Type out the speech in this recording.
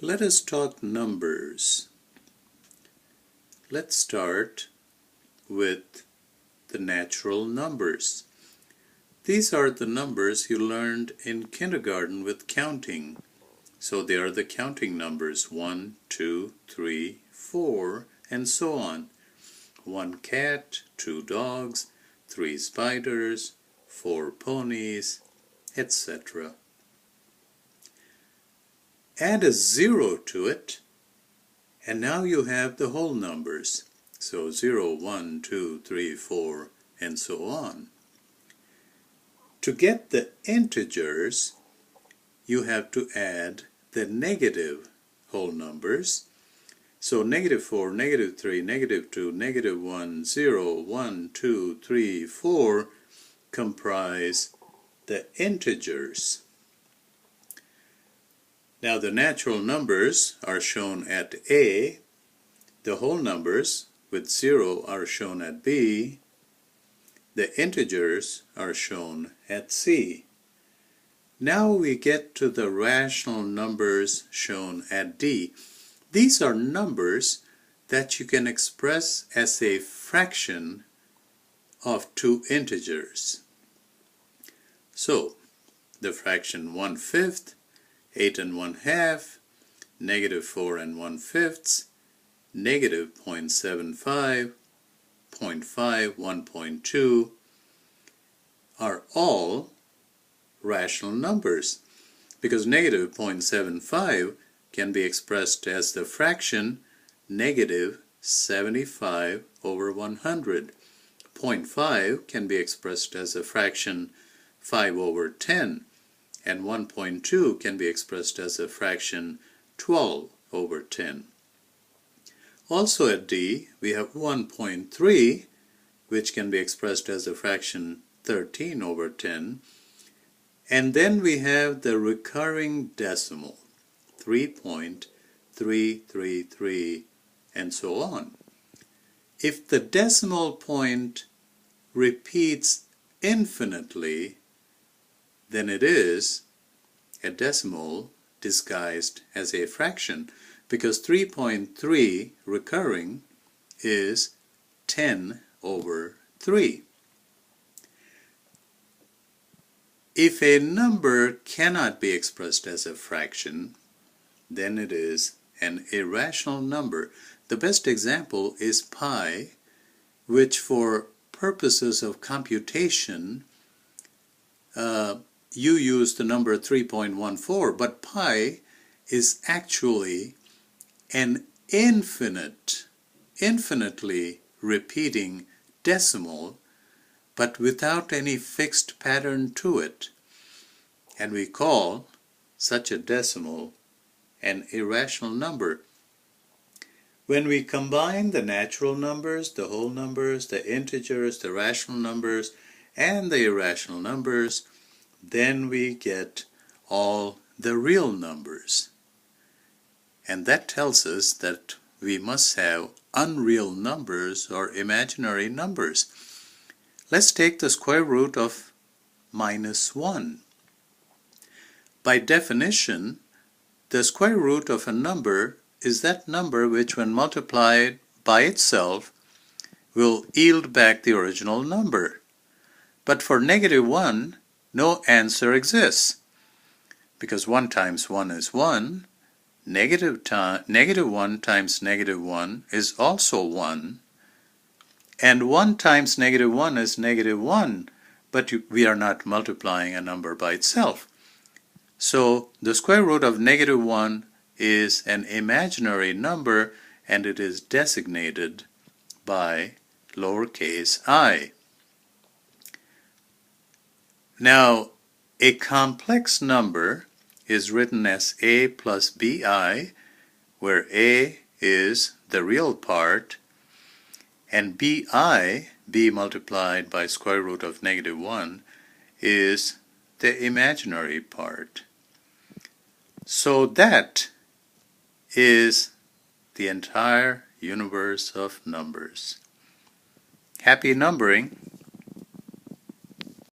Let us talk numbers. Let's start with the natural numbers. These are the numbers you learned in kindergarten with counting. So they are the counting numbers 1, 2, 3, 4, and so on. 1 cat, 2 dogs, 3 spiders, 4 ponies, etc. Add a 0 to it, and now you have the whole numbers. So 0, 1, 2, 3, 4, and so on. To get the integers, you have to add the negative whole numbers. So -4, -3, -2, -1, 0, 1, 2, 3, 4 comprise the integers. Now the natural numbers are shown at A, the whole numbers with 0 are shown at B, the integers are shown at C. Now we get to the rational numbers shown at D. These are numbers that you can express as a fraction of two integers. So, the fraction 1/5, 8 1/2, -4 1/5, -0.75, 0.5, 1.2 are all rational numbers, because -0.75 can be expressed as the fraction -75 over 100. 0.5 can be expressed as a fraction 5 over 10, and 1.2 can be expressed as a fraction 12 over 10. Also at D, we have 1.3, which can be expressed as a fraction 13 over 10, and then we have the recurring decimal, 3.333, and so on. If the decimal point repeats infinitely, then it is a decimal disguised as a fraction, because 3.3 recurring is 10 over 3. If a number cannot be expressed as a fraction, then it is an irrational number. The best example is pi, which for purposes of computation, you use the number 3.14, but pi is actually an infinitely repeating decimal, but without any fixed pattern to it. And we call such a decimal an irrational number. When we combine the natural numbers, the whole numbers, the integers, the rational numbers, and the irrational numbers, then we get all the real numbers. And that tells us that we must have unreal numbers or imaginary numbers. Let's take the square root of -1. By definition, the square root of a number is that number which, when multiplied by itself, will yield back the original number. But for -1, no answer exists, because 1 times 1 is 1, -1 times -1 is also 1, and 1 times -1 is -1, but we are not multiplying a number by itself. So the square root of -1 is an imaginary number, and it is designated by lowercase I. Now, a complex number is written as a plus bi, where a is the real part, and bi, b multiplied by square root of -1, is the imaginary part. So that is the entire universe of numbers. Happy numbering!